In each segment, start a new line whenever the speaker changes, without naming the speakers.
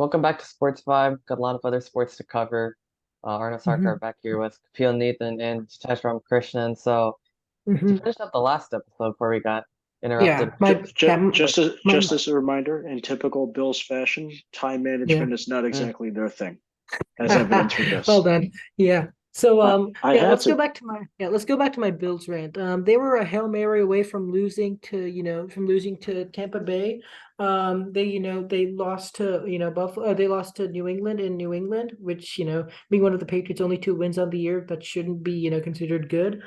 Welcome back to Sports Vibe. Got a lot of other sports to cover. Arnav
hmm
Sarkar back here with Kapil Nathan and Jitesh Ramakrishnan. So to
hmm
finish up the last episode before we got
Yeah,
interrupted,
my yeah, my
Just as a reminder, in typical Bills fashion, time
yeah.
management is not
mm,
exactly their thing, as evidence for
Well
this.
done. Yeah. So
I
yeah,
had
let's go
to.
back to my Bills rant. They were a Hail Mary away from losing to, from losing to Tampa Bay. They lost to, Buffalo, they lost to New England in New England, which, being one of the Patriots' only two wins on the year, that shouldn't be, considered good.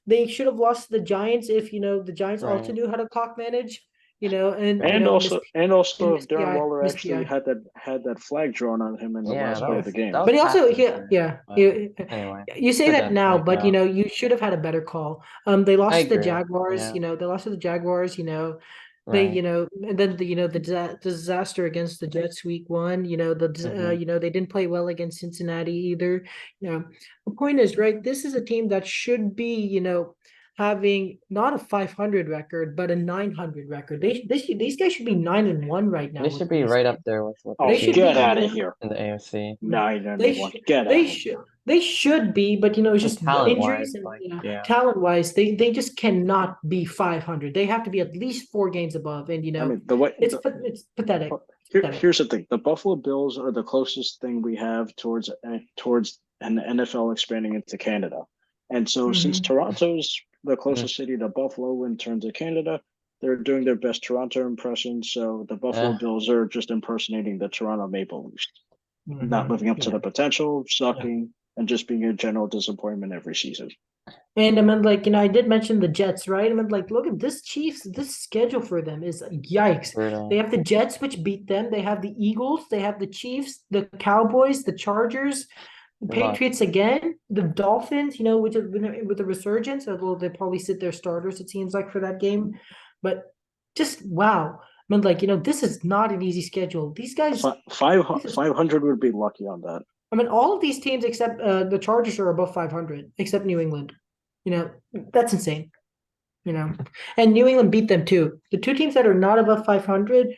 They should have lost to the Giants if, the Giants also
right.
knew how to clock manage, and
And
missed
also, if
missed
Darren
PI,
Waller
missed
actually
PI.
had that flag drawn on him in the
Yeah,
last
that
play
Yeah.
of the
was that
game.
was
But he
pass
also, yeah,
interference.
yeah.
But
You,
anyway,
you say
for
that
them to
now,
make it
but
out.
you should have had a better call. They
I
lost to the
agree.
Jaguars.
Yeah,
They lost to the Jaguars.
right.
And then the disaster against the Jets week one.
Mm-hmm.
They didn't play well against Cincinnati either. The point is, right? This is a team that should be, having not a 500 record, but a 900 record. These guys should be 9-1 right now
They
with
should be
this
right
team.
up there with the
They
Oh,
should
Chiefs
be,
get out of
you
here!
in the AFC.
know,
Nine and
they
one.
should
Get
they
out of
should they should be, but it's
And
just
talent wise,
injuries and
like yeah,
talent wise, they just cannot be 500. They have to be at least four games above, and
here! I mean, the way
it's pathetic. Pathetic.
here's the thing: the Buffalo Bills are the closest thing we have towards an NFL expanding into Canada, and so since
hmm
Toronto's the
mm,
closest city to Buffalo in terms of Canada, they're doing their best Toronto impression. So the Buffalo
eh,
Bills are just impersonating the Toronto Maple Leafs, not living up to
Yeah.
the potential,
Yeah.
sucking, and just being a general disappointment every season.
And I mean, like, I did mention the Jets, right? I mean, like, look at this Chiefs, this schedule for them is yikes. They
brutal.
have the Jets, which beat them. They have the Eagles, they have the Chiefs, the Cowboys, the Chargers, the
Good luck.
Patriots again, the Dolphins, which have been with the resurgence, although they probably sit their starters, it seems like, for that game. But just wow. I mean, like, this is not an easy schedule. These guys, this is
500 would be lucky on that.
I mean, all of these teams except the Chargers are above 500, except New England. You know, that's insane. You know, and New England beat them too. The two teams that are not above 500,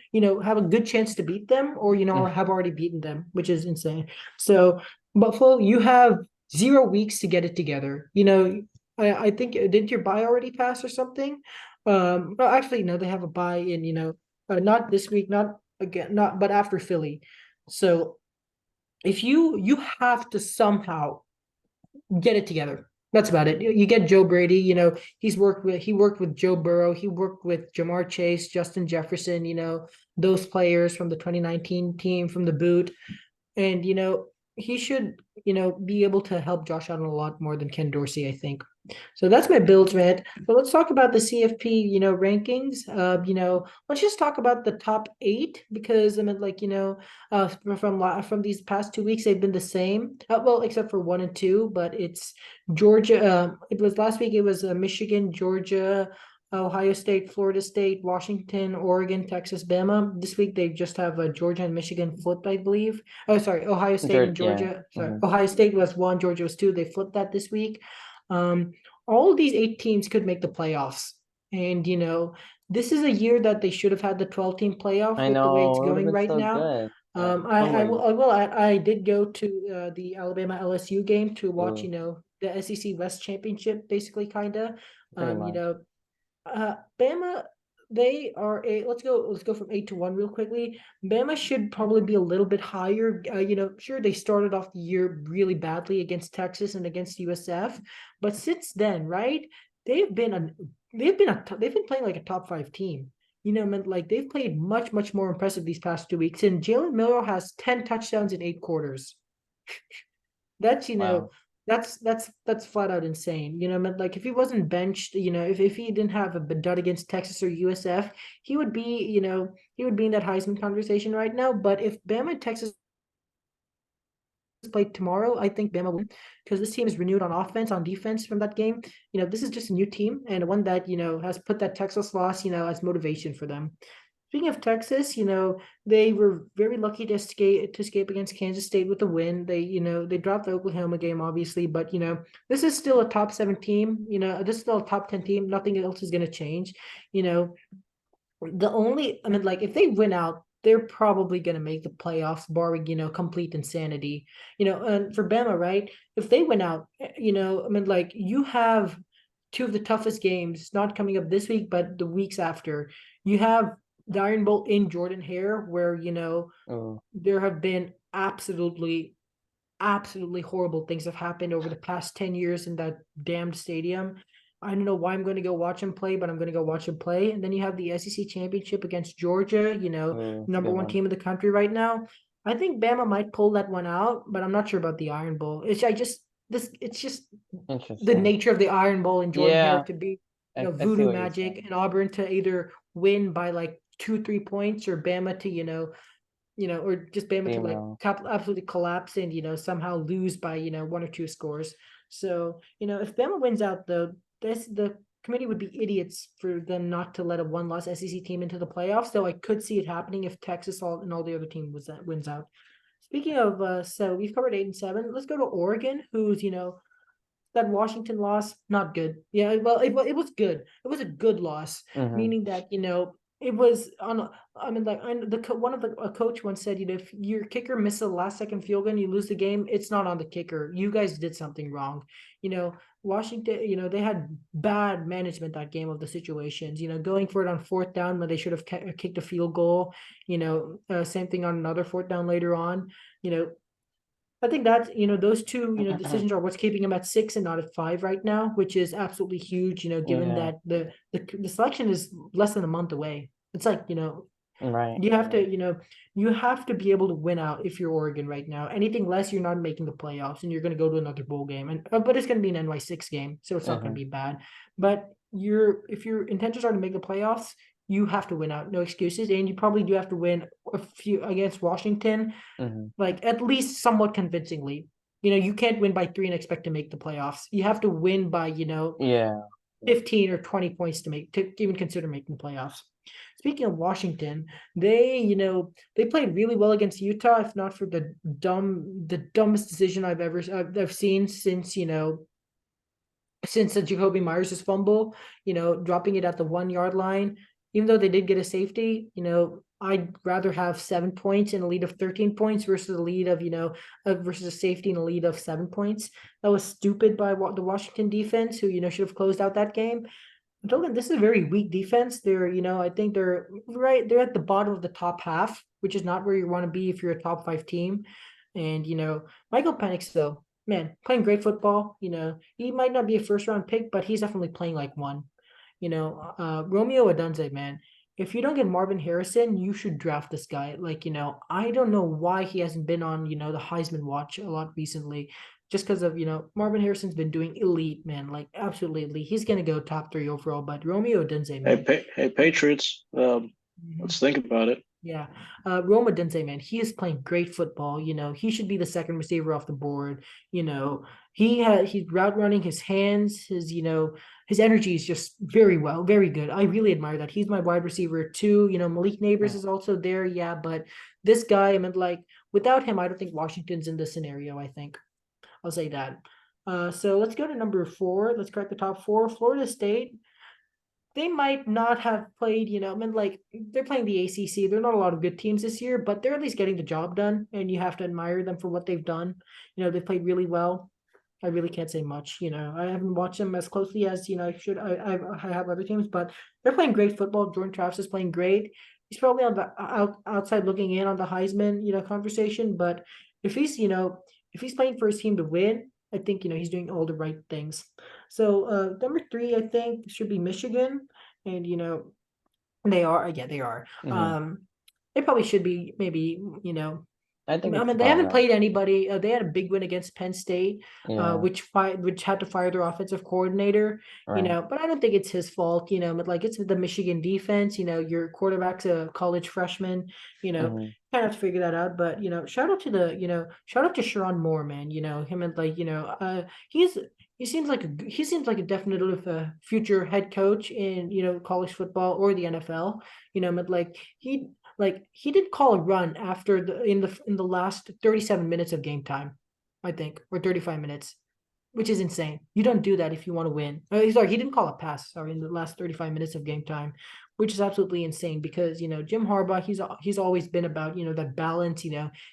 have a good chance to beat them, or
Mm,
have already beaten them, which is insane. So Buffalo, you have 0 weeks to get it together. I think didn't your bye already pass or something? Well, actually, no, they have a bye in not this week, not again, not but after Philly. So if you have to somehow get it together. That's about it. You get Joe Brady, he worked with Joe Burrow, he worked with Jamar Chase, Justin Jefferson, those players from the 2019 team from the boot. And he should, be able to help Josh Allen a lot more than Ken Dorsey, I think. So that's my Bills rant. But let's talk about the CFP, rankings. Let's just talk about the top eight because I mean, like, from these past 2 weeks, they've been the same. Well, except for one and two, but it's Georgia. It was last week. It was Michigan, Georgia, Ohio State, Florida State, Washington, Oregon, Texas, Bama. This week they just have Georgia and Michigan flipped, I believe. Oh, sorry, Ohio State and
Yeah.
Georgia. Sorry,
Hmm.
Ohio State was one, Georgia was two. They flipped that this week. Um, all of these eight teams could make the playoffs. And, this is a year that they should have had the 12-team playoff
I
with the way it's
know it would have
going
been
right
so
now.
good, but
I
someone,
will, I did go to the Alabama LSU game to watch,
ooh,
the SEC West Championship, basically, kind of.
pretty
Um, you
much.
know, Bama, they are let's go from 8-1 real quickly. Bama should probably be a little bit higher. Sure, they started off the year really badly against Texas and against USF, but since then, right, they've been a they've been playing like a top five team. Man, like they've played much, much more impressive these past 2 weeks. And Jalen Miller has 10 touchdowns in 8 quarters. That's
Wow.
that's flat out insane. Like if he wasn't benched, if he didn't have a dud against Texas or USF, he would be in that Heisman conversation right now. But if Bama and Texas play tomorrow, I think Bama will because this team is renewed on offense, on defense from that game. This is just a new team and one that has put that Texas loss, as motivation for them. Speaking of Texas, they were very lucky to escape against Kansas State with a win. They dropped the Oklahoma game, obviously, but this is still a top seven team. This is still a top 10 team. Nothing else is gonna change. You know, I mean, like if they win out, they're probably going to make the playoffs, barring, complete insanity. And for Bama, right? If they win out, I mean, like, you have two of the toughest games not coming up this week, but the weeks after. You have the Iron Bowl in Jordan-Hare, where,
Oh,
there have been absolutely horrible things have happened over the past 10 years in that damned stadium. I don't know why I'm going to go watch him play, but I'm going to go watch him play. And then you have the SEC championship against Georgia,
it's a
number
good
one
one.
team in the country right now. I think Bama might pull that one out, but I'm not sure about the Iron Bowl. It's just the
Interesting.
nature of the Iron Bowl in Jordan-Hare
Yeah,
to be,
I see
voodoo
what you're
magic,
saying.
and Auburn to either win by like 2-3 points, or Bama to, or just Bama to like
Female.
absolutely collapse and, somehow lose by, one or two scores. So, if Bama wins out, though, the committee would be idiots for them not to let a one-loss SEC team into the playoffs. Though I could see it happening if Texas and all the other teams wins out. Speaking of, so we've covered 8 and 7. Let's go to Oregon, who's, that Washington loss, not good. Yeah, well, it was good. It was a good loss,
Mm-hmm.
meaning that, it was on. I mean, like, one of the a coach once said, if your kicker misses a last second field goal and you lose the game, it's not on the kicker. You guys did something wrong. Washington, they had bad management that game of the situations. Going for it on fourth down when they should have kicked a field goal. Same thing on another fourth down later on. You know, I think that, those two, decisions are what's keeping him at 6 and not at 5 right now, which is absolutely huge, given
Yeah,
that the selection is less than a month away. It's like,
right.
you have to, you have to be able to win out if you're Oregon right now. Anything less, you're not making the playoffs, and you're going to go to another bowl game. But it's going to be an NY6 game, so it's not going
Mm-hmm.
to be bad. But if your intentions are to make the playoffs, you have to win out, no excuses, and you probably do have to win a few against Washington,
Mm-hmm.
like at least somewhat convincingly. You can't win by 3 and expect to make the playoffs. You have to win by,
Yeah.
15 or 20 points to even consider making the playoffs. Speaking of Washington, they played really well against Utah, if not for the dumbest decision I've seen since the Jacoby Myers' fumble, dropping it at the 1 yard line. Even though they did get a safety, I'd rather have 7 points in a lead of 13 points versus a lead of, versus a safety in a lead of 7 points. That was stupid by the Washington defense, who, should have closed out that game. This is a very weak defense. I think they're right. They're at the bottom of the top half, which is not where you want to be if you're a top 5 team. And, Michael Penix, though, man, playing great football. He might not be a first round pick, but he's definitely playing like one. Romeo Odunze, man, if you don't get Marvin Harrison, you should draft this guy. Like, I don't know why he hasn't been on, the Heisman watch a lot recently, just because of, Marvin Harrison's been doing elite, man, like absolutely elite. He's going to go top 3 overall, but Romeo Odunze, man.
Hey, Patriots.
Mhm.
Let's think about it.
Yeah. Roma Dense, man, he is playing great football. He should be the second receiver off the board. He's route running, his hands, his energy is just very good. I really admire that. He's my wide receiver too. Malik Neighbors
Mm.
is also there. Yeah, but this guy, I mean, like, without him, I don't think Washington's in this scenario, I think. I'll say that. So let's go to number 4. Let's crack the top 4. Florida State, they might not have played, I mean, like, they're playing the ACC. There are not a lot of good teams this year, but they're at least getting the job done, and you have to admire them for what they've done. They've played really well. I really can't say much. I haven't watched them as closely as, I should. I have other teams, but they're playing great football. Jordan Travis is playing great. He's probably on the outside looking in on the Heisman, conversation, but if he's playing for his team to win, I think, he's doing all the right things. So number 3, I think, should be Michigan, and they are. Yeah, they are.
Mm-hmm.
They probably should be, maybe,
I think
I
it's
mean, they
about
haven't
right.
played anybody. They had a big win against Penn State,
Yeah,
which had to fire their offensive coordinator.
right.
But I don't think it's his fault. But like, it's the Michigan defense. Your quarterback's a college freshman.
Mm-hmm.
Kind of have to figure that out. But shout out to Sharon Moore, man. Him, and like, he seems like a definitive future head coach in, college football or the NFL. But he did call a run after in the last 37 minutes of game time, I think, or 35 minutes, which is insane. You don't do that if you want to win. Sorry, he didn't call a pass. Sorry, in the last 35 minutes of game time, which is absolutely insane because, Jim Harbaugh, he's always been about, that balance,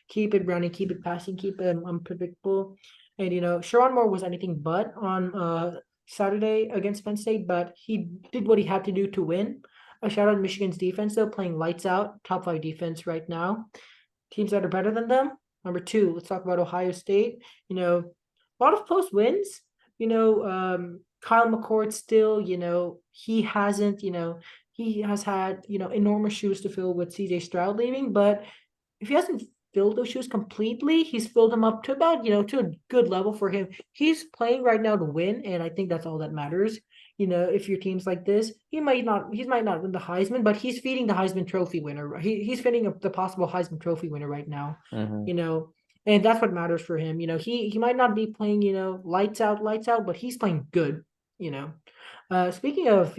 keep it running, keep it passing, keep it unpredictable. And, Sherrone Moore was anything but on Saturday against Penn State, but he did what he had to do to win. A shout out Michigan's defense, though, playing lights out, top 5 defense right now. Teams that are better than them. Number 2, let's talk about Ohio State. A lot of close wins. Kyle McCord still, he hasn't, he has had, enormous shoes to fill with CJ Stroud leaving, but if he hasn't filled those shoes completely, he's filled them up to about, to a good level for him. He's playing right now to win, and I think that's all that matters. If your team's like this, he might not win the Heisman, but he's feeding the Heisman Trophy winner. He's feeding the possible Heisman Trophy winner right now. And that's what matters for him. He might not be playing, lights out, but he's playing good. Speaking of,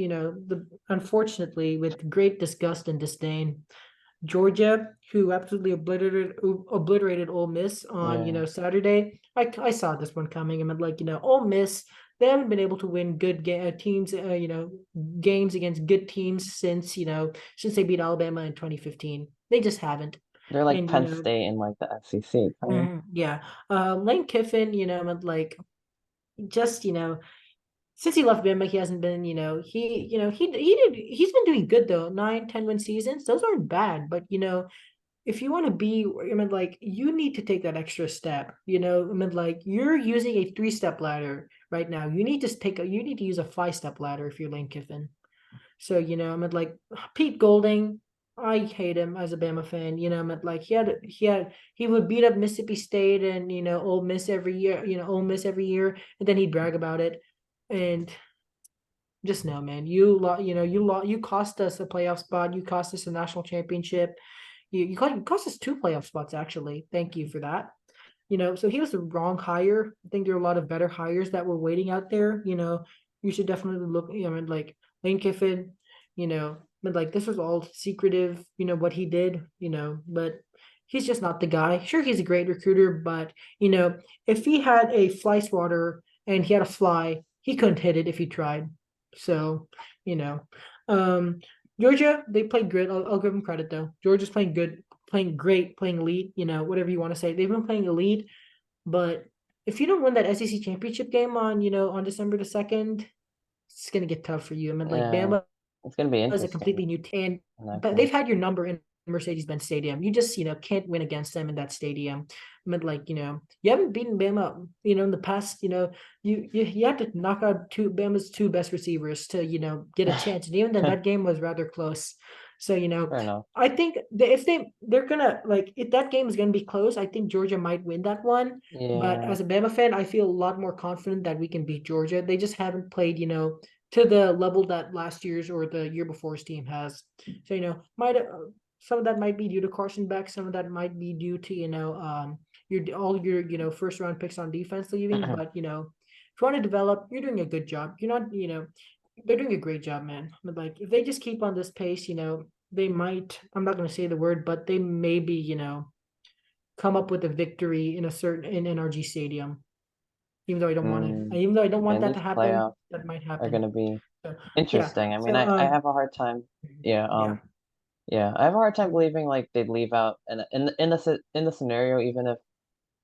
unfortunately, with great disgust and disdain, Georgia, who absolutely obliterated Ole Miss on Saturday. I saw this one coming. I mean, Ole Miss, they haven't been able to win good teams, games against good teams since they beat Alabama in 2015. They just haven't.
They're like Penn State in like the SEC.
Yeah. Lane Kiffin, just since he left Bama, he hasn't been, he's been doing good though. 9-10 win seasons, those aren't bad. But if you want to be, you need to take that extra step. You're using a 3-step ladder right now. You need to use a 5-step ladder if you're Lane Kiffin. So Pete Golding, I hate him as a Bama fan. He would beat up Mississippi State and Ole Miss every year. And then he'd brag about it. And just know, man, you cost us a playoff spot. You cost us a national championship. You cost us 2 playoff spots, actually. Thank you for that. So he was the wrong hire. I think there are a lot of better hires that were waiting out there. You should definitely look. Lane Kiffin. This was all secretive. What he did. But he's just not the guy. Sure, he's a great recruiter, but if he had a fly swatter and he had a fly, he couldn't hit it if he tried. So, Georgia, they played good. I'll give them credit though. Georgia's playing good, playing great, playing elite. Whatever you want to say, they've been playing elite. But if you don't win that SEC championship game on December the 2nd, it's gonna get tough for you. Bama,
it's gonna be interesting.
Is a completely new team, but they've had your number in Mercedes-Benz Stadium. You just can't win against them in that stadium. You haven't beaten Bama in the past. You have to knock out Bama's 2 best receivers to get a chance, and even then that game was rather close. So
Fair enough.
I think if they're gonna if that game is gonna be close, I think Georgia might win that one. But as a Bama fan, I feel a lot more confident that we can beat Georgia. They just haven't played to the level that last year's or the year before's team has. So some of that might be due to Carson Beck. Some of that might be due to your first round picks on defense leaving. But if you want to develop, you're doing a good job. You're not they're doing a great job, man. But if they just keep on this pace, they might. I'm not going to say the word, but they maybe come up with a victory in NRG Stadium. Even though I don't want it. Even though I don't want that to happen, that might happen.
Are going to be interesting.
Yeah.
I mean, I have a hard time. I have a hard time believing they'd leave out in the scenario, even if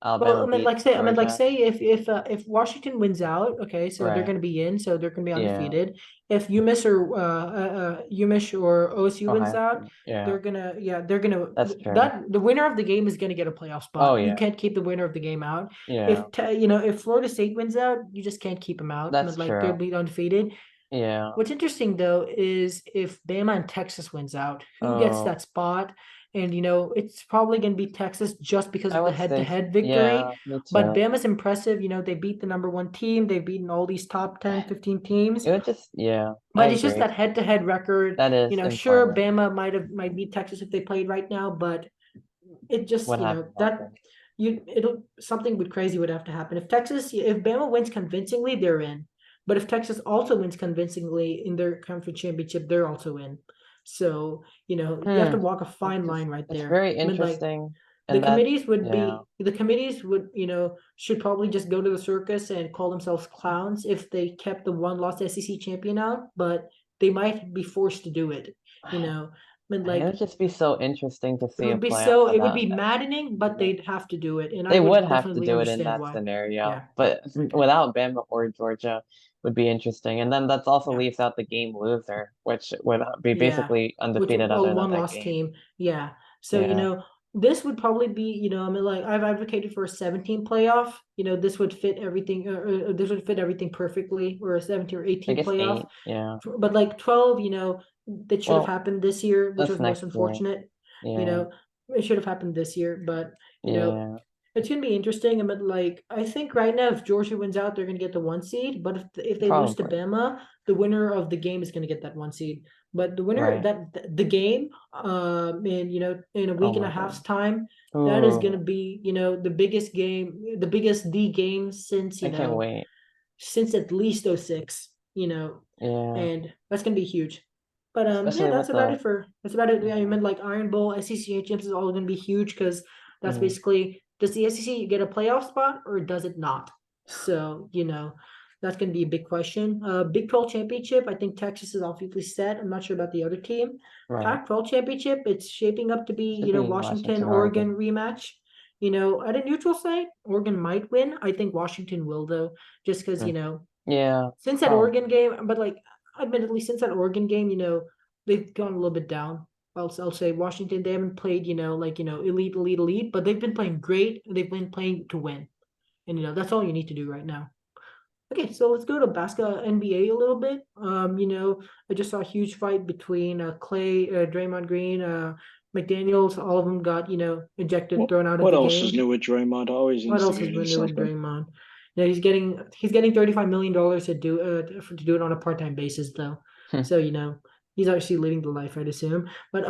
Alabama
say if Washington wins out, okay, so they're going to be in, so they're going to be undefeated. If UMass or OSU wins out, they're gonna.
That's true.
The winner of the game is going to get a playoff spot.
Oh, yeah.
You can't keep the winner of the game out.
Yeah.
If Florida State wins out, you just can't keep them out.
That's true.
They'll be undefeated.
Yeah.
What's interesting though is if Bama and Texas wins out, who gets that spot? And it's probably going to be Texas just because of the head-to-head victory.
Yeah, me too.
But Bama's impressive. They beat the number 1 team. They've beaten all these top 10, 15 teams.
It would just
But it's just that head-to-head record.
That is
sure, Bama might beat Texas if they played right now, but it just something crazy would have to happen. If Bama wins convincingly, they're in. But if Texas also wins convincingly in their conference championship, they're also in. So, you have to walk a fine line right there.
It's very interesting.
The committees would, should probably just go to the circus and call themselves clowns if they kept the 1-loss SEC champion out, but they might be forced to do it. you know. I mean,
It
like
would just be so interesting to
it
see a
would be
playoff
so
on
it would
that.
be maddening, but they'd have to do it, and I
They would
would
have to
definitely
do it in
understand
that
why.
scenario,
Yeah.
but
Okay.
without Bama or Georgia would be interesting. And then that's also
Yeah.
leaves out the game loser, which would be
Yeah,
basically
which
undefeated at
a
the end of
one
that
loss
game.
team. Yeah. So,
Yeah,
this would probably be, I mean, like I've advocated for a 17 playoff. This would fit everything. This would fit everything perfectly, or a 17 or
I
18
guess
playoff.
eight. Yeah.
But like 12, that should have
Well,
happened this year, which
that's
was most
next year.
unfortunate. You
Yeah,
know, it should have happened this year, but
yeah,
it's gonna be interesting. I mean, like I think right now, if Georgia wins out, they're gonna get the 1 seed. But if they lose to
probably.
Bama, the winner of the game is gonna get that 1 seed. But the winner
Right.
that the game, in a
Oh
week and a
my
half's
God.
time, that is gonna
Ooh,
be the biggest game, the game since
I can't wait.
since at least '06.
Yeah,
And that's gonna be huge. But yeah,
especially with the.
that's about it. Yeah, I
Yeah.
meant like Iron Bowl, SEC championships is all gonna be huge because that's
Mm,
basically, does the SEC get a playoff spot or does it not? So that's gonna be a big question. Big 12 championship, I think Texas is obviously set. I'm not sure about the other team.
right.
Pac-12 championship, it's shaping up to be
Should be
Washington
Washington,
Oregon
Oregon.
rematch. At a neutral site, Oregon might win. I think Washington will though, just because
Mm, yeah,
since that Oregon
probably.
game, but like admittedly, since that Oregon game, they've gone a little bit down. I'll say Washington, they haven't played, elite, but they've been playing great. They've been playing to win. And that's all you need to do right now. Okay, so let's go to basketball NBA a little bit. I just saw a huge fight between Clay, Draymond Green, McDaniels. All of them got, ejected, thrown out of
What
the
else is
game.
new with Draymond? Always
What else is
instigating
new with
something.
Draymond? He's getting $35 million to do it on a part-time basis though. So he's actually living the life, I'd assume. But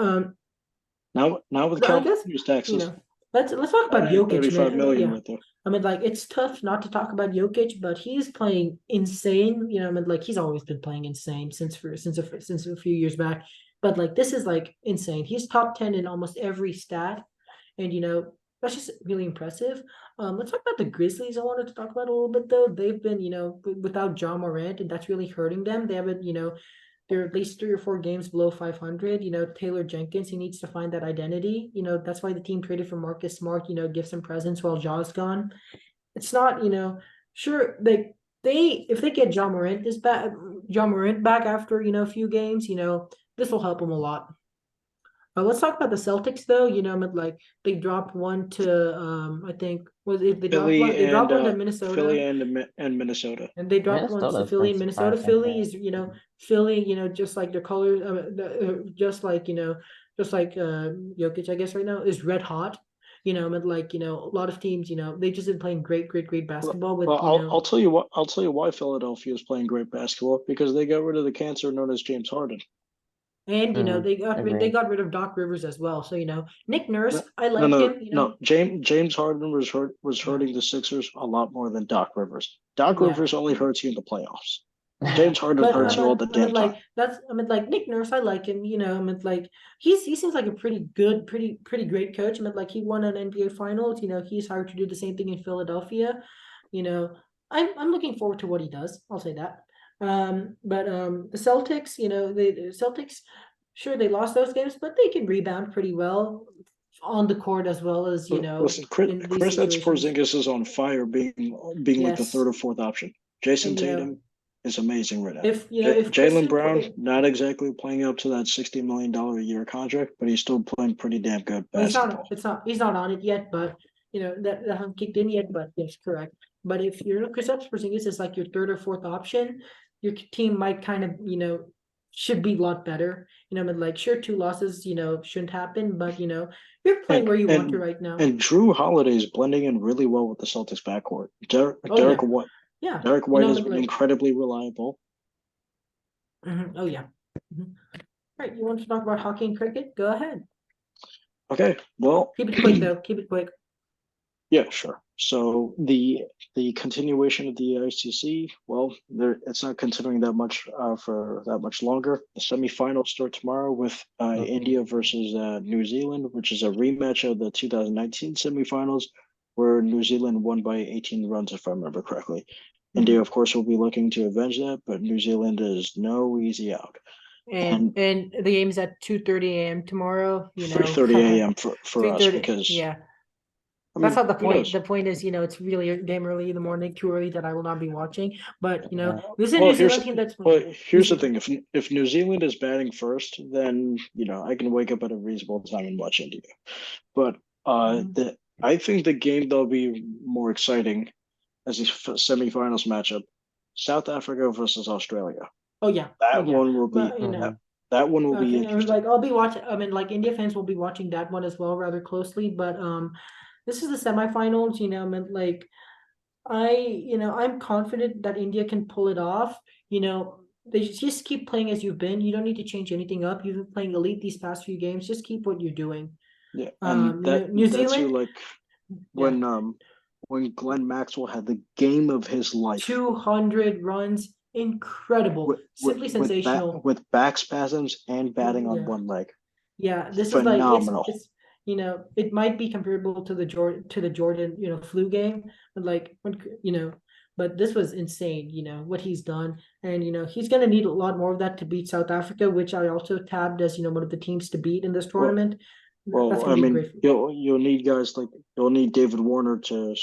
Now with
I guess
California's taxes,
let's talk about
adding
Jokic,
35
man.
million
Yeah,
right there.
I mean, like it's tough not to talk about Jokic, but he's playing insane. I mean, like he's always been playing insane since a few years back. But like this is like insane. He's top 10 in almost every stat, and that's just really impressive. Let's talk about the Grizzlies. I wanted to talk about a little bit though. They've been without John Morant, and that's really hurting them. They haven't they're at least 3 or 4 games below 500. Taylor Jenkins, he needs to find that identity. That's why the team traded for Marcus Smart. Give some presence while Jaw's gone. It's not, sure they if they get John Morant back after a few games, this will help them a lot. Let's talk about the Celtics though. I mean, like they dropped one to I think was it they dropped
Philly
one they dropped
and
one to Minnesota,
Minnesota.
and they dropped one to
Minnesota's
Philly
been
and Minnesota.
surprising,
Philly
yeah.
is Philly, just like their colors, just like Jokic, I guess right now is red hot. I mean, like a lot of teams, they just been playing great basketball
Well,
with
I'll tell you what. I'll tell you why Philadelphia is playing great basketball because they got rid of the cancer known as James Harden.
and
Mm-hmm.
they
Agree.
got rid of Doc Rivers as well. So Nick
No,
Nurse, I
no,
like
no,
him.
no. James Harden was
Yeah,
hurting the Sixers a lot more than Doc Rivers. Doc
yeah.
Rivers only hurts you in the playoffs. James Harden
But
hurts you all the
I mean
damn
like
time.
Nick Nurse, I like him. I mean like he seems like a pretty great coach. I mean like he won an NBA Finals. He's hired to do the same thing in Philadelphia. You know, I'm looking forward to what he does. I'll say that. But the Celtics, the Celtics, sure they lost those games, but they can rebound pretty well on the court as well as
Listen,
in these
Chris
situations.
Porzingis is on fire, being like the third
Yes,
or fourth option. Jason
and
Tatum is amazing right now.
if
Jalen
Christian
Brown not exactly playing up to that $60 million a year contract, but he's still playing pretty damn good
Well, he's not.
basketball.
It's not. He's not on it yet, but that hasn't kicked in yet. But yes, correct. But if you're Kristaps Porzingis is like your third or fourth option, your team might kind of should be a lot better. But like sure, 2 losses shouldn't happen, but you're playing
And
where you want to
and
right now.
and Drew Holiday is blending in really well with the Celtics backcourt.
Oh yeah, yeah.
Derek White has
But
been
like
incredibly reliable.
oh yeah. All right, you want to talk about hockey and cricket? Go ahead.
Okay, well,
Keep it quick though. Keep it quick.
yeah, sure. So the continuation of the ICC, well, it's not continuing that much for that much longer. The semifinals start tomorrow with India versus New Zealand, which is a rematch of the 2019 semifinals, where New Zealand won by 18 runs, if I remember correctly. India,
Mhm.
of course, will be looking to avenge that, but New Zealand is no easy out.
and the game's at 2:30 a.m. tomorrow.
3:30 a.m. for us
3:30.
because
Yeah,
I
that's
mean,
not the
who
point.
knows?
The point is, it's really damn early in the morning, too early that I will not be watching. But
Yeah.
this is a
Well,
New Zealand team that's
here's the thing. If New Zealand is batting first, then I can wake up at a reasonable time and watch India. But I think the game that'll be more exciting as the semifinals matchup, South Africa versus Australia.
Oh yeah,
That one will be
but
that one will be
okay, I mean,
interesting.
like I'll be watching. I mean, like India fans will be watching that one as well, rather closely. But this is the semifinals. I mean, like I'm confident that India can pull it off. They just keep playing as you've been. You don't need to change anything up. You've been playing elite these past few games. Just keep what you're doing.
Yeah, and
New
that's who,
Zealand,
like when Glenn Maxwell had the game of his life
200 runs, incredible, simply sensational.
with back spasms and batting on
Yeah.
one leg.
Yeah, this is like
Phenomenal.
it's it might be comparable to the Jordan flu game, but like but this was insane. What he's done, and he's gonna need a lot more of that to beat South Africa, which I also tabbed as one of the teams to beat in this tournament. That's
Well,
gonna
I
be
mean,
great.
you'll need guys like you'll need David Warner to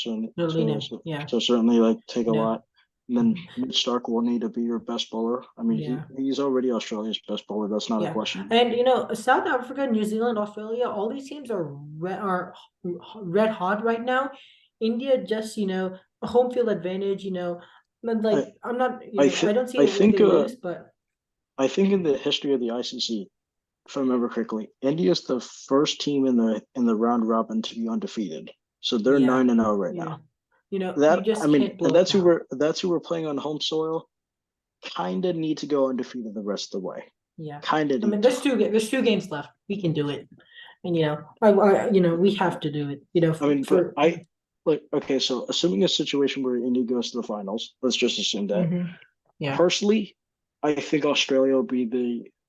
Yeah.
certainly like take a
Yeah.
lot. And then Mitch Stark will need to be your best bowler. I mean,
Yeah.
he's already Australia's best bowler. That's not a
Yeah,
question.
and South Africa, New Zealand, Australia, all these teams are red hot right now. India just a home field advantage. But like I'm not I don't see
I
a way
think
they lose, but
I think in the history of the ICC, if I remember correctly, India's the first team in the round robin to be undefeated. So they're
yeah,
9-0 right now.
you just can't blow
That's
it down.
that's who we're playing on home soil. Kind of need to go undefeated the rest of the way.
Yeah,
Kind of
I mean
need
there's two games left. We can do it, and we have to do it.
I mean, but okay, so assuming a situation where India goes to the finals, let's just assume that.
Yeah.
Personally, I think Australia will be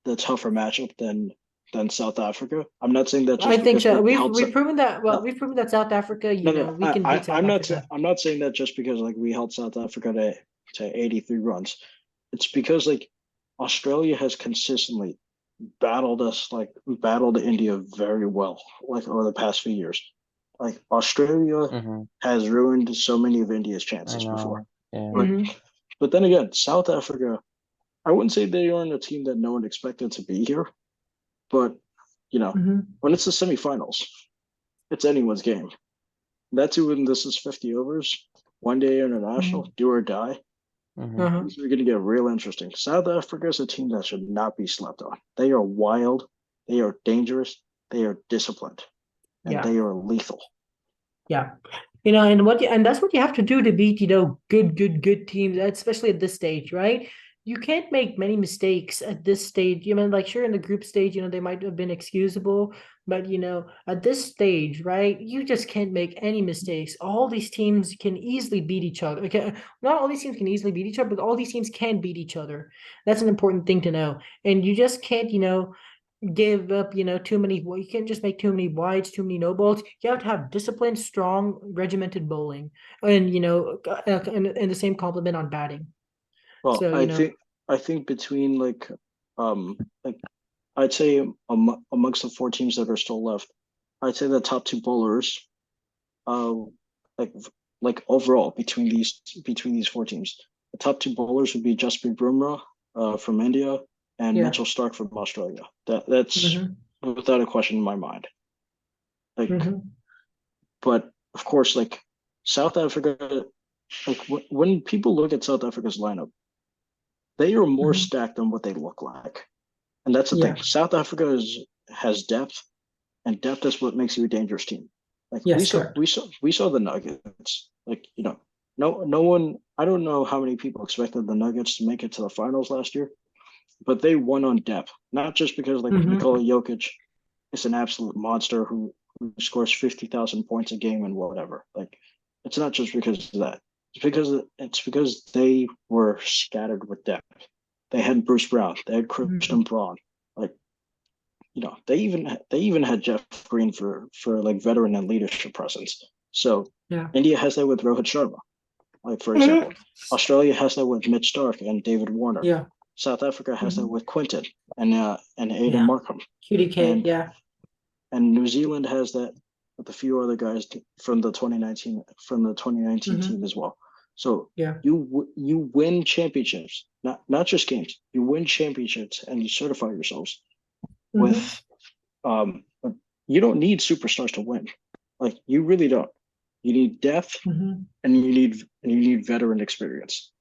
the tougher matchup than South Africa. I'm not saying that just
I think
because
so.
we
We've proven that. Well,
no,
we've proven that South Africa,
no,
we can beat South Africa.
I'm not saying that just because like we held South Africa to 83 runs. It's because like Australia has consistently battled India very well, like over the past few years. Like Australia has ruined so many of India's chances before.
Yeah.
But then again, South Africa, I wouldn't say they aren't a team that no one expected to be here, but when it's the semifinals, it's anyone's game. That's when this is 50 overs, one day international, do or die. These are going to get real interesting. South Africa is a team that should not be slept on. They are wild, they are dangerous, they are disciplined, and they are lethal.
Yeah. And that's what you have to do to beat, good teams, especially at this stage, right? You can't make many mistakes at this stage. Like sure in the group stage, they might have been excusable, but at this stage, right, you just can't make any mistakes. All these teams can easily beat each other. Okay, not all these teams can easily beat each other, but all these teams can beat each other. That's an important thing to know. And you just can't, give up, too many. You can't just make too many wides, too many no balls. You have to have disciplined, strong, regimented bowling, and and the same compliment on batting.
Well,
So
I think between like I'd say amongst the four teams that are still left, I'd say the top two bowlers, uh, like overall between these four teams, the top two bowlers would be Jasprit Bumrah, from India, and Mitchell Stark from Australia. That's without a question in my mind. Like, but of course, like South Africa, like when people look at South Africa's lineup, they are more stacked than what they look like, and that's the thing. South Africa has depth, and depth is what makes you a dangerous team. Like we saw the Nuggets. Like no one. I don't know how many people expected the Nuggets to make it to the finals last year, but they won on depth, not just because like Nikola Jokic is an absolute monster who scores 50,000 points a game and whatever. Like it's not just because of that. It's because they were scattered with depth. They had Bruce Brown, they had Christian Braun, like they even had Jeff Green for like veteran and leadership presence. So India has that with Rohit Sharma, like for example. Australia has that with Mitch Stark and David Warner. South Africa has that
Mhm.
with Quinton and Aiden
Yeah.
Markham,
QDK,
and
yeah.
New Zealand has that with a few other guys from the 2019
Hmm.
team as well. So
Yeah.
you win championships, not just games. You win championships and you certify yourselves
Hmm.
with but you don't need superstars to win. Like you really don't. You need depth
Hmm.
and you need veteran experience.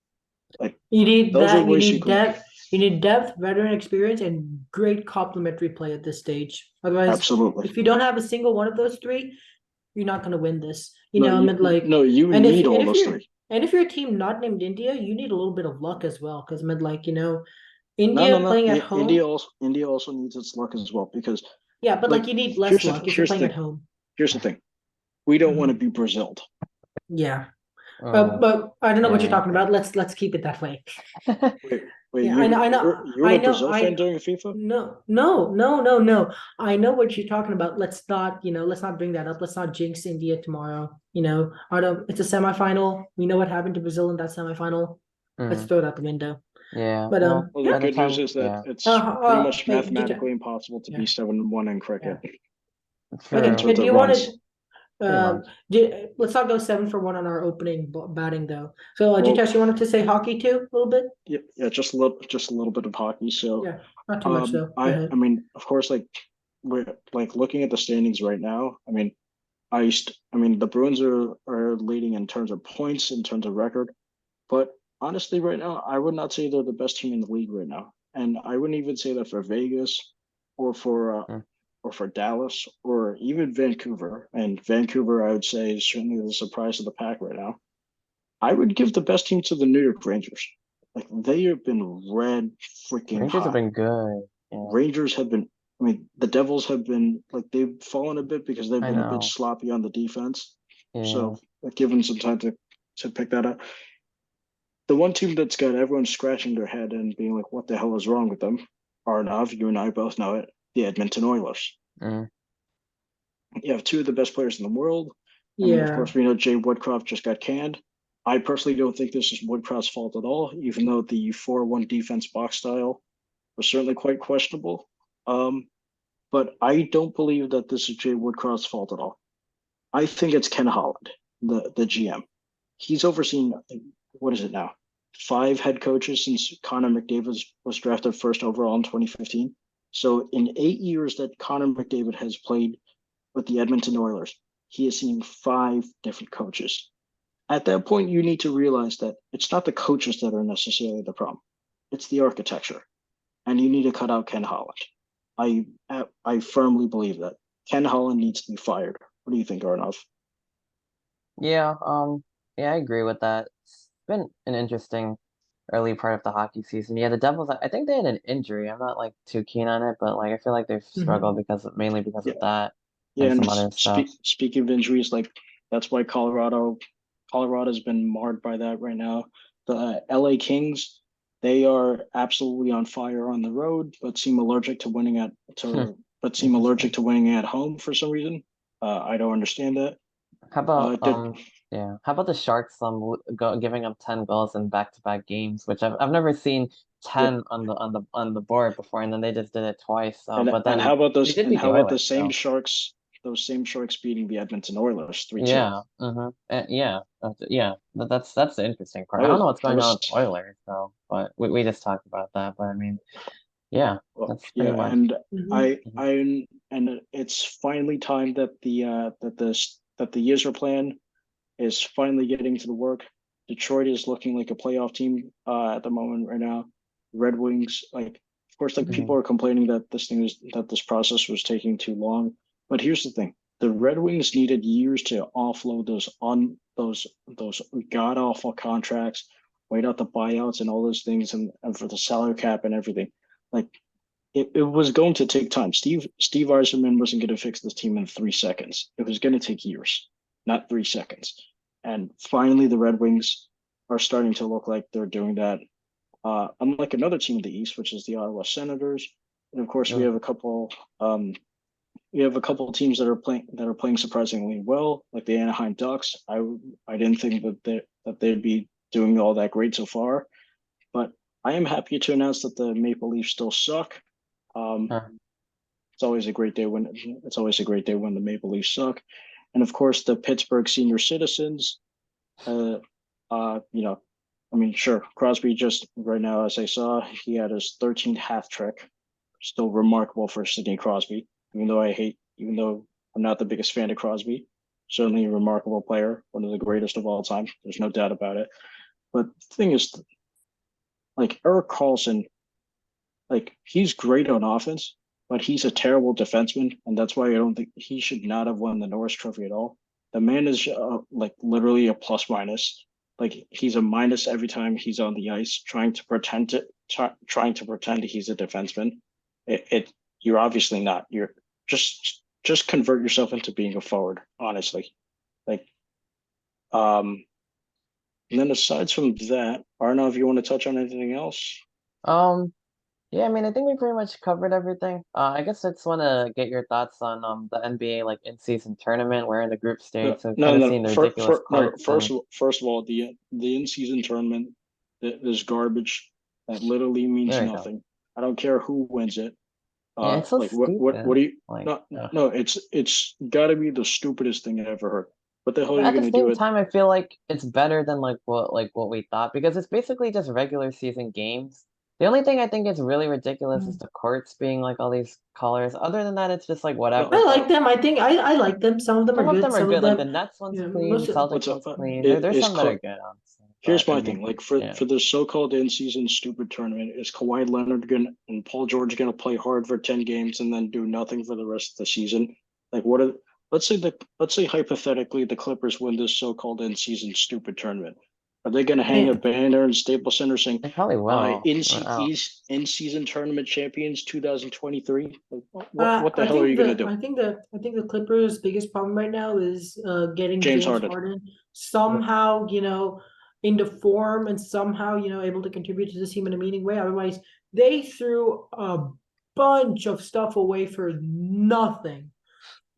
Like
You need
those are
that. You
ways you
need
can
depth. You need depth, veteran experience, and great complementary play at this stage. Otherwise,
absolutely.
if you don't have a single one of those three, you're not going to win this.
No,
I mean, like,
no, you
and if
need
and
all
if
those
you're
three.
and if you're a team not named India, you need a little bit of luck as well. Because I mean, like,
No, no,
India
no.
playing at home,
India also needs its luck as well because
yeah, but like
like
you need less luck if you're
here's the
playing at
thing.
home.
Here's the thing. We don't want to
Hmm.
be Brazil.
Yeah,
Oh,
but I don't know what you're
yeah.
talking about. Let's keep it that way.
Wait,
Yeah, I know, I know,
you were
I
a
know,
Brazil fan during FIFA?
no, no, no, no, no. I know what you're talking about. Let's not bring that up. Let's not jinx India tomorrow. I don't, it's a semifinal. We know what happened to Brazil in that semifinal. Let's
Mm,
throw it out the window.
yeah.
But
Well,
Well, the
by the
good news
time,
is that
yeah,
it's pretty much
hey, Jita,
mathematically impossible to be
yeah,
7-1 in cricket
yeah.
in
Okay,
true,
terms
do
of
you want
runs.
to,
pretty much.
let's not go 7 for 1 on our opening batting though. So,
Well,
Jitesh, you wanted to say hockey too, a little bit?
yeah, just a little bit of hockey. So,
Yeah, not too much though. Go
I
ahead.
mean, of course, like we're like looking at the standings right now. I mean, I mean, the Bruins are leading in terms of points, in terms of record. But honestly, right now, I would not say they're the best team in the league right now, and I wouldn't even say that for Vegas or
Mm.
for Dallas or even Vancouver. And Vancouver, I would say, is certainly the surprise of the pack right now. I would give the best team to the New York Rangers. Like they have been red freaking
Rangers have
hot.
been good. Yeah,
Rangers have been. I mean, the Devils have been like they've fallen a bit because they've
I
been a bit
know.
sloppy on the defense.
Yeah.
So give them some time to pick that up. The one team that's got everyone scratching their head and being like, "What the hell is wrong with them?" Arnav, you and I both know it. The Edmonton Oilers.
Mm.
You have two of the best players in the world. I mean, of
Yeah.
course, we know Jay Woodcroft just got canned. I personally don't think this is Woodcroft's fault at all, even though the 4-1 defense box style was certainly quite questionable. Um, but I don't believe that this is Jay Woodcroft's fault at all. I think it's Ken Holland, the GM. He's overseen what is it now? 5 head coaches since Connor McDavid was drafted first overall in 2015. So in 8 years that Connor McDavid has played with the Edmonton Oilers, he has seen 5 different coaches. At that point, you need to realize that it's not the coaches that are necessarily the problem; it's the architecture, and you need to cut out Ken Holland. I I firmly believe that Ken Holland needs to be fired. What do you think, Arnav?
Yeah, yeah, I agree with that. It's been an interesting early part of the hockey season. Yeah, the Devils, I think they had an injury. I'm not like too keen on it, but like I feel like they've struggled
Hmm.
mainly because
Yeah,
of that
yeah.
and
And
some other stuff.
speaking of injuries, like that's why Colorado's been marred by that right now. The LA Kings, they are absolutely on fire on the road, but seem allergic
Interesting.
to winning at home for some reason. I don't understand that.
How about
Did
yeah, how about the Sharks giving up 10 goals in back-to-back games, which I've never seen
yeah,
10 on the board before, and then they just did it twice. But
and
then
how about
they
those?
did
And
beat the
how about the
Oilers,
same
so
Sharks? Those same Sharks beating the Edmonton Oilers 3-2.
yeah, yeah, yeah. That's the interesting part.
That
I don't
was
know what's
that
going on
was
with the Oilers, so but we just talked about that. But I mean, yeah,
well,
that's pretty
yeah,
much.
and
Hmm.
Mhm.
I and it's finally time that the Yzerplan plan is finally getting to the work. Detroit is looking like a playoff team at the moment right now. Red Wings, like of course, like people
Mhm.
are complaining that this process was taking too long. But here's the thing: the Red Wings needed years to offload those god awful contracts, wait out the buyouts and all those things, and for the salary cap and everything. Like it was going to take time. Steve Eiserman wasn't going to fix this team in 3 seconds. It was going to take years, not 3 seconds. And finally, the Red Wings are starting to look like they're doing that. Unlike another team in the East, which is the Ottawa Senators, and of course
Mm.
um, we have a couple of teams that are playing surprisingly well, like the Anaheim Ducks. I didn't think that they'd be doing all that great so far, but I am happy to announce that the Maple Leafs still suck. Um,
Huh.
it's always a great day when the Maple Leafs suck, and of course the Pittsburgh senior citizens. Uh, you know, I mean, sure, Crosby just right now, as I saw, he had his 13th hat trick. Still remarkable for Sidney Crosby, even though I'm not the biggest fan of Crosby. Certainly a remarkable player, one of the greatest of all time. There's no doubt about it. But the thing is, like Erik Karlsson, like he's great on offense, but he's a terrible defenseman, and that's why I don't think he should not have won the Norris Trophy at all. The man is like literally a plus minus. Like he's a minus every time he's on the ice, trying to pretend he's a defenseman. You're obviously not. You're just convert yourself into being a forward, honestly. Like and then aside from that, Arnav, you want to touch on anything else?
Um, yeah, I mean, I think we pretty much covered everything. I guess I just want to get your thoughts on the NBA like in-season tournament. We're in the group
No,
stage, so we've
no,
kind of
no.
seen the ridiculous
No.
quirks and
First of all, the in season tournament is garbage. That literally means
there we go.
nothing. I don't care who wins it.
Yeah, it's so
Like
stupid.
what do you?
Like,
No, no. It's got to be the stupidest thing I ever heard. What the hell are
but
you
at the
gonna do
same
it?
time, I feel like it's better than like what we thought because it's basically just regular season games. The only thing I think is really ridiculous is
Mm.
the courts being like all these colors. Other than that, it's just like
No,
whatever.
I
But
like them. I think I like them. Some of them are
some of
good.
them are
Some of
good. Like the
them,
Nets one's clean, the
most of,
Celtics
what's up?
one's clean. There's
Is
some that are good, honestly.
Here's
But I
my
mean,
thing. Like
yeah.
for the so-called in-season stupid tournament, is Kawhi Leonard gonna and Paul George gonna play hard for 10 games and then do nothing for the rest of the season? Like what are let's say hypothetically the Clippers win this so-called in-season stupid tournament. Are they gonna hang a
and,
banner in Staples Center saying
They probably will.
in-season tournament champions 2023? Like, what the
I
hell are
think
you gonna do?
I think the Clippers' biggest problem right now is getting
James
James
Harden.
Harden somehow, into form and somehow, able to contribute to this team in a meaning way. Otherwise, they threw a bunch of stuff away for nothing.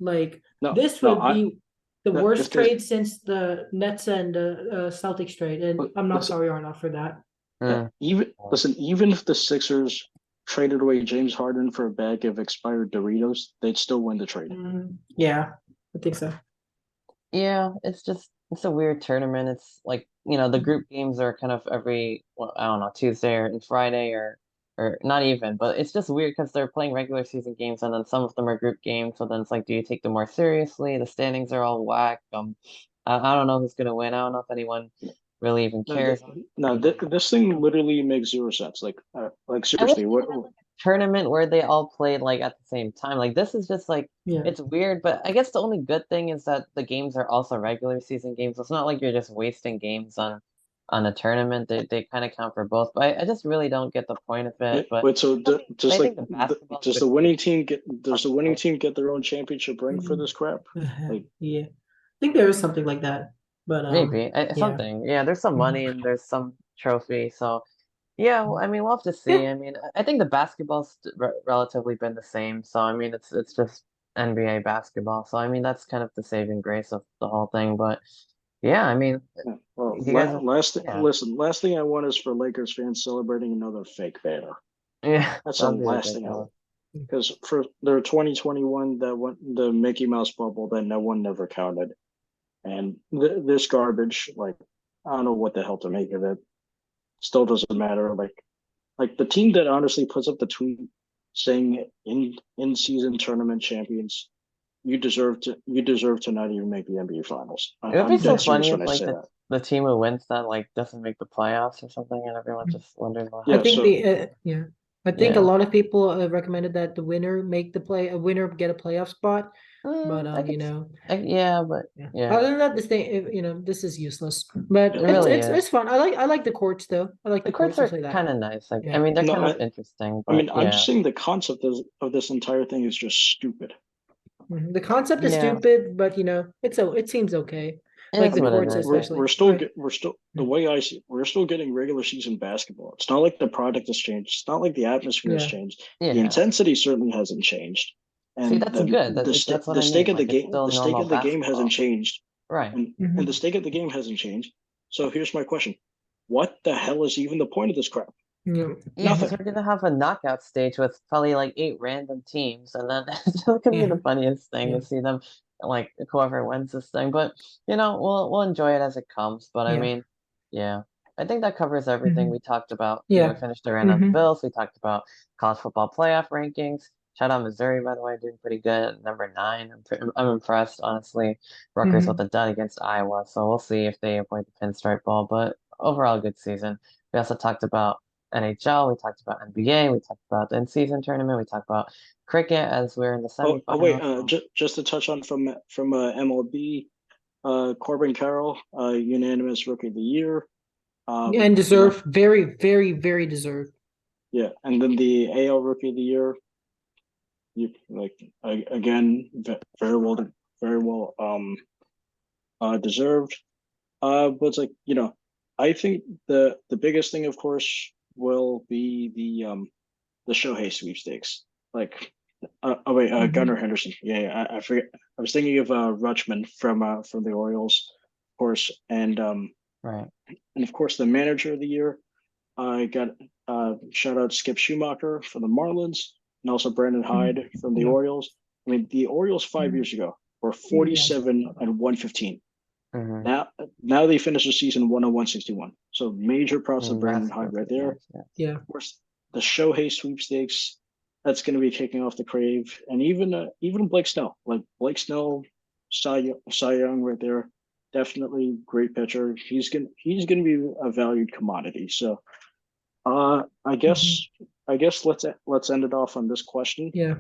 Like
No,
this
no,
would be the
no,
worst trade since the Nets and Celtics trade, and I'm not
listen,
sorry, Arnav, for that.
yeah,
Mm.
even if the Sixers traded away James Harden for a bag of expired Doritos, they'd still win the trade.
Yeah, I think so.
Yeah, it's a weird tournament. It's like, the group games are kind of every, well, I don't know, Tuesday or and Friday or not even, but it's just weird because they're playing regular season games and then some of them are group games. So then it's like, do you take them more seriously? The standings are all whack. I don't know who's gonna win. I don't know if anyone really even
No,
cares.
this thing literally makes zero sense. Like
I wish
seriously,
they
what?
had like a tournament where they all played like at the same time. Like this is just like
Yeah.
it's weird, but I guess the only good thing is that the games are also regular season games. It's not like you're just wasting games on a tournament. They kind of count for both. But I just really don't get the point of it. But
Wait, so
I think the basketball is
does
a
the
good
winning team
point.
get their own championship ring for
Mm.
this crap? Like,
Yeah, I think there is something like that, but
Maybe
yeah,
something. Yeah, there's some
Mhm.
money and there's some trophy. So yeah, well, I mean, we'll have to
Yeah,
see. I mean, I think the basketball's relatively been the same. So I mean, it's just NBA basketball. So I mean, that's kind of the saving grace of the whole thing. But yeah, I mean,
yeah, well,
you guys are, yeah,
last thing I want is for Lakers fans celebrating another fake banner.
yeah,
That's the
that'd be
last thing I want.
ridiculous.
Because for their 2021, that one, the Mickey Mouse bubble that no one never counted, and this garbage, like I don't know what the hell to make of it. Still doesn't matter. Like the team that honestly puts up the tweet saying in season tournament champions, you deserve to not even make the NBA finals.
It would be
I'm
so
dead serious
funny
when
if
I
like
say
the
that.
the team who wins that like doesn't make the playoffs or something, and everyone just wonders what
I
Yeah,
think
happened.
so
yeah, I think a
Yeah.
lot of people recommended that the winner make the play, a winner get a playoff spot, but
I could, yeah, but
yeah.
yeah,
Other than that, this thing, this is useless. But
it
it's
really
it's
is.
it's fun. I like the courts though. I like
The
the
courts
courts. I'll
are
say that.
kind of nice. Like, I
Yeah.
mean, they're
no,
kind of interesting,
I
but
mean I'm just
yeah,
saying the concept of this entire thing is just stupid.
The concept is
yeah,
stupid, but it seems okay.
it
Like
is
the
what it
courts
is. I
especially.
We're still the way I see it, we're still getting regular season basketball. It's not like the product has changed. It's not like the atmosphere has
Yeah.
changed. The
Yeah.
intensity certainly hasn't changed,
See,
and
that's good. That's what
the
I
stake
mean.
of
Like, it's still
the stake
normal
of the game hasn't
basketball.
changed,
Right.
and the stake of the game hasn't changed. So here's my question: what the hell is even the point of this crap?
Yeah.
Yeah, because
Nothing.
we're gonna have a knockout stage with probably like 8 random teams, and then it's gonna be
Yeah.
the funniest thing
Yeah.
to see them like whoever wins this thing. But we'll enjoy it as it comes. But I
Yeah.
mean, yeah, I think that covers everything
Hmm.
we talked about. We
Yeah.
finished the rant on the
Hmm.
Bills. We talked about college football playoff rankings. Shout out Missouri, by the way, doing pretty good at number 9. I'm impressed, honestly. Rutgers with
Hmm.
a dud against Iowa, so we'll see if they avoid the pinstripe ball. But overall, good season. We also talked about NHL, we talked about NBA, we talked about the in-season tournament, we talked about cricket as we're in the
Wait,
semifinals. So
just to touch on from MLB, Corbin Carroll, unanimous Rookie of the Year.
And
You know,
deserve, very, very, very deserved.
yeah, and then the AL Rookie of the Year, you like again, very well, deserved. But it's like, I think the biggest thing, of course, will be the Shohei sweepstakes. Like, oh wait, Gunnar
Hmm.
Henderson. Yeah, I forget. I was thinking of Rutschman from the Orioles, of course,
right.
and of course the Manager of the Year. I got shout out Skip Schumacher from the Marlins, and also Brandon
Hmm.
Hyde from the
Yeah.
Orioles. I mean, the Orioles 5 years ago were
Yeah.
47-115.
Mm-hmm.
Now they finished the season 101-61. So major props to Brandon Hyde
That's
right
good
there.
news. Yeah.
Yeah.
Of course, the Shohei sweepstakes that's going to be kicking off the crave, and even Blake Snell, like Blake Snell, Cy Young right there, definitely great pitcher. He's gonna be a valued commodity. So, I
Hmm.
guess let's end it off on this question.
Yeah.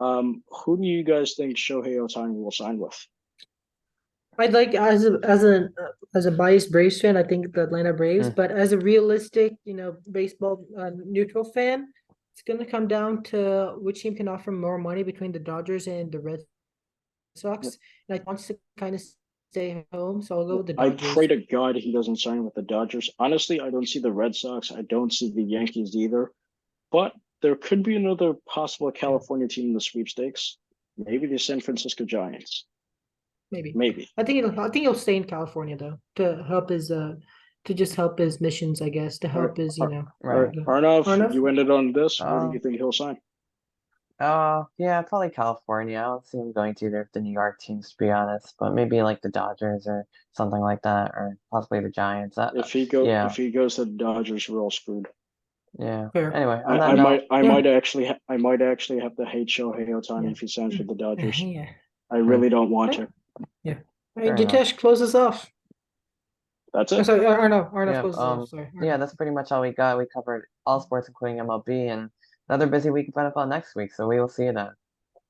Who do you guys think Shohei Ohtani will sign with?
I'd like as a biased Braves fan, I think the Atlanta Braves,
Mm.
but as a realistic, baseball neutral fan, it's gonna come down to which team can offer more money between the Dodgers and the Red Sox. And I wants to kind of stay home, so I'll go with the
I pray
Dodgers.
to God he doesn't sign with the Dodgers. Honestly, I don't see the Red Sox. I don't see the Yankees either. But there could be another possible
Yeah,
California team in the sweepstakes. Maybe the San Francisco Giants.
maybe.
Maybe.
I think he'll stay in California though to just help his missions, I guess, to
All right,
help his,
all right.
Right.
Arnav,
Arnav.
you ended on this. Where do
Uh,
you think he'll sign?
yeah, probably California. I don't see him going to either of the New York teams, to be honest, but maybe like the Dodgers or something like that, or possibly the Giants.
If
Yeah,
he goes to the Dodgers, we're all screwed.
yeah.
Fair.
Anyway, on
I,
that
I
note,
might I
Yeah.
might actually I might actually have to hate Shohei Ohtani
Yeah.
if he signs with
Mm.
the Dodgers.
Yeah.
I
hmm,
really don't want
Yeah.
to.
Yeah. All right,
fair enough.
Jitesh, close us off.
That's
Oh,
it.
sorry, Arnav
Yeah,
closes off. Sorry,
yeah,
Arnav.
that's pretty much all we got. We covered all sports, including MLB, and another busy week of NFL next week, so we will see you then.